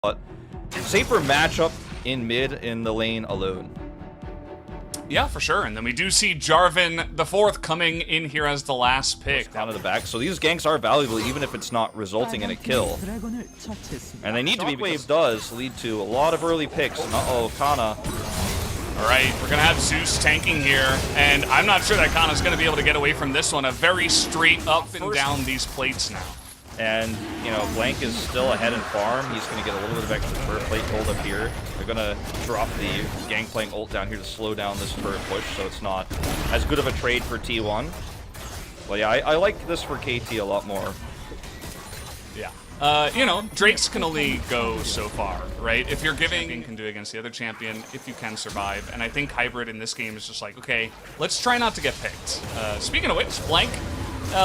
But safer matchup in mid in the lane alone. Yeah, for sure. And then we do see Jarvan the fourth coming in here as the last pick. Down to the back. So these ganks are valuable even if it's not resulting in a kill. And they need to be. Wave does lead to a lot of early picks. And uh-oh, Kana. All right, we're going to have Zeus tanking here. And I'm not sure that Kana's going to be able to get away from this one. A very straight up and down these plates now. And, you know, Blank is still ahead in farm. He's going to get a little bit of extra turret plate hold up here. They're going to drop the Gangplank ult down here to slow down this turret push, so it's not as good of a trade for T1. But yeah, I like this for KT a lot more. Yeah. You know, Drakes can only go so far, right? If you're giving, you can do against the other champion if you can survive. And I think Hybrid in this game is just like, okay, let's try not to get picked. Speaking of which, Blank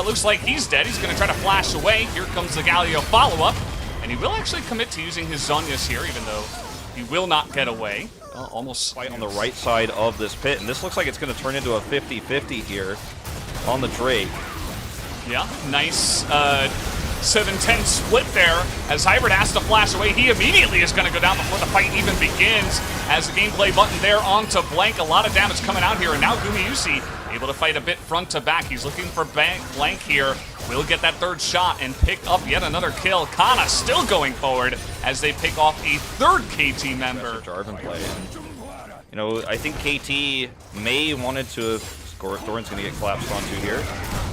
looks like he's dead. He's going to try to flash away. Here comes the Galio follow-up. And he will actually commit to using his Zhonya's here, even though he will not get away. Almost fight on the right side of this pit. And this looks like it's going to turn into a 50-50 here on the Drake. Yeah, nice 7-10 split there as Hybrid has to flash away. He immediately is going to go down before the fight even begins as the gameplay button there onto Blank. A lot of damage coming out here, and now Gumayusi able to fight a bit front to back. He's looking for Blank here. Will get that third shot and pick up yet another kill. Kana still going forward as they pick off a third KT member. Jarvan play. You know, I think KT may wanted to score. Thorin's going to get collapsed onto here.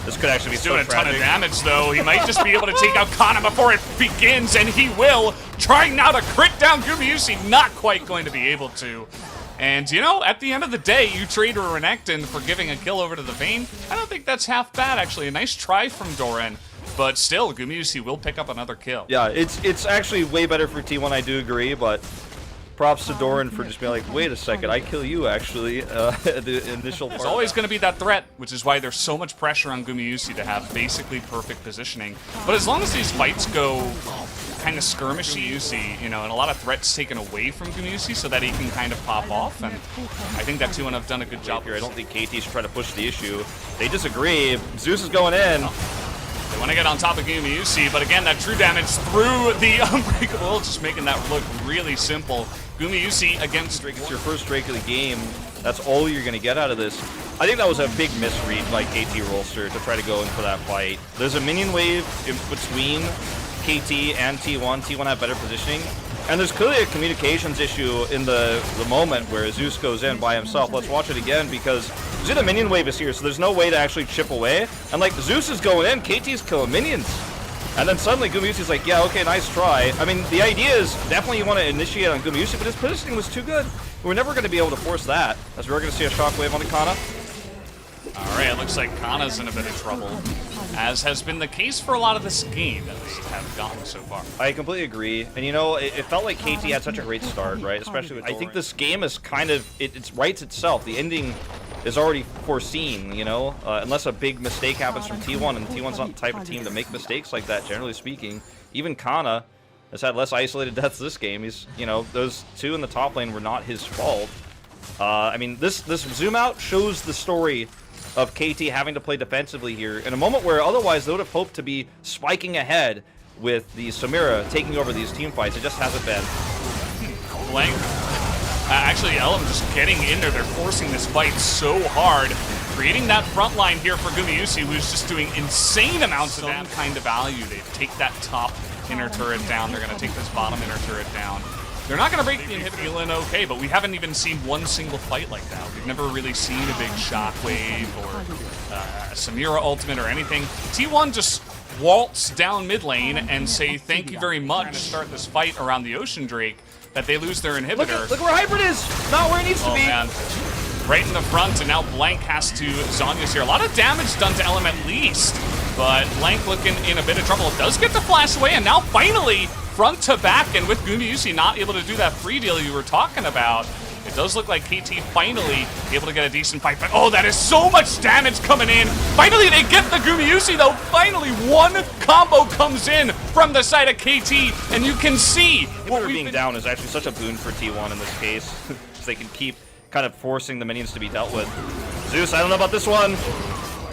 This could actually be He's doing a ton of damage, though. He might just be able to take out Kana before it begins, and he will. Trying now to crit down Gumayusi, not quite going to be able to. And, you know, at the end of the day, you trade a Renekton for giving a kill over to the Vayne. I don't think that's half bad, actually. A nice try from Doran. But still, Gumayusi will pick up another kill. Yeah, it's actually way better for T1, I do agree, but props to Doran for just being like, wait a second, I kill you, actually, the initial part. There's always going to be that threat, which is why there's so much pressure on Gumayusi to have basically perfect positioning. But as long as these fights go kind of skirmishy, you know, and a lot of threats taken away from Gumayusi so that he can kind of pop off, and I think that T1 have done a good job here. I don't think KT should try to push the issue. They disagree. Zeus is going in. They want to get on top of Gumayusi, but again, that true damage through the Unbreakable, just making that look really simple. Gumayusi against Drake. It's your first Drake of the game. That's all you're going to get out of this. I think that was a big misread by KT Rolster to try to go in for that fight. There's a minion wave in between KT and T1. T1 have better positioning. And there's clearly a communications issue in the moment where Zeus goes in by himself. Let's watch it again because the minion wave is here, so there's no way to actually chip away. And like, Zeus is going in, KT's killing minions. And then suddenly Gumayusi's like, yeah, okay, nice try. I mean, the idea is definitely you want to initiate on Gumayusi, but his positioning was too good. We're never going to be able to force that, as we're going to see a shockwave on Kana. All right, it looks like Kana's in a bit of trouble, as has been the case for a lot of this game that have gone so far. I completely agree. And you know, it felt like KT had such a great start, right? Especially with Doran. I think this game is kind of, it writes itself. The ending is already foreseen, you know? Unless a big mistake happens from T1, and T1's not the type of team to make mistakes like that, generally speaking. Even Kana has had less isolated deaths this game. He's, you know, those two in the top lane were not his fault. I mean, this zoom out shows the story of KT having to play defensively here in a moment where otherwise they would have hoped to be spiking ahead with the Samira taking over these team fights. It just hasn't been. Blank. Actually, Elm just getting in there. They're forcing this fight so hard. Creating that front line here for Gumayusi, who's just doing insane amounts of that kind of value. They take that top inner turret down. They're going to take this bottom inner turret down. They're not going to break the inhibitor. Feeling okay, but we haven't even seen one single fight like that. We've never really seen a big shockwave or a Samira ultimate or anything. T1 just waltz down mid lane and say thank you very much to start this fight around the Ocean Drake that they lose their inhibitor. Look where Hybrid is! Not where it needs to be! Man. Right in the front, and now Blank has to Zhonya's here. A lot of damage done to Elm at least, but Blank looking in a bit of trouble. Does get the flash away, and now finally front to back, and with Gumayusi not able to do that free deal you were talking about, it does look like KT finally able to get a decent fight, but oh, that is so much damage coming in. Finally, they get the Gumayusi, though. Finally, one combo comes in from the side of KT, and you can see what being down is actually such a boon for T1 in this case, so they can keep kind of forcing the minions to be dealt with. Zeus, I don't know about this one.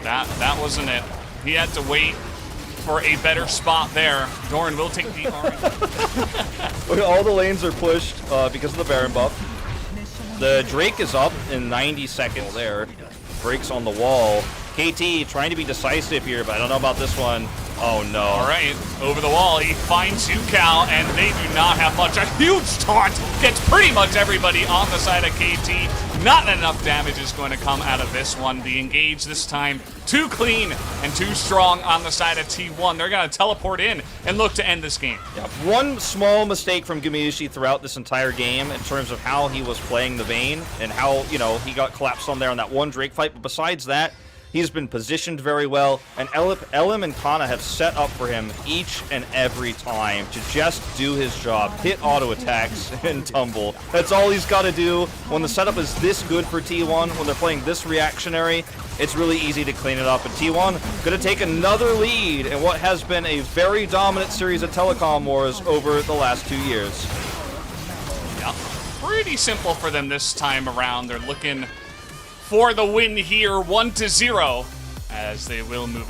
That wasn't it. He had to wait for a better spot there. Doran will take the orange. All the lanes are pushed because of the Baron buff. The Drake is up in 90 seconds there. Breaks on the wall. KT trying to be decisive here, but I don't know about this one. Oh no. All right, over the wall, he finds Cal, and they do not have much. A huge taunt gets pretty much everybody on the side of KT. Not enough damage is going to come out of this one. The engage this time, too clean and too strong on the side of T1. They're going to teleport in and look to end this game. Yeah, one small mistake from Gumayusi throughout this entire game in terms of how he was playing the Vayne and how, you know, he got collapsed on there on that one Drake fight. But besides that, he's been positioned very well, and Elim and Kana have set up for him each and every time to just do his job, hit auto attacks, and tumble. That's all he's got to do. When the setup is this good for T1, when they're playing this reactionary, it's really easy to clean it up. And T1 going to take another lead in what has been a very dominant series of telecom wars over the last 2 years. Yeah, pretty simple for them this time around. They're looking for the win here, 1-0, as they will move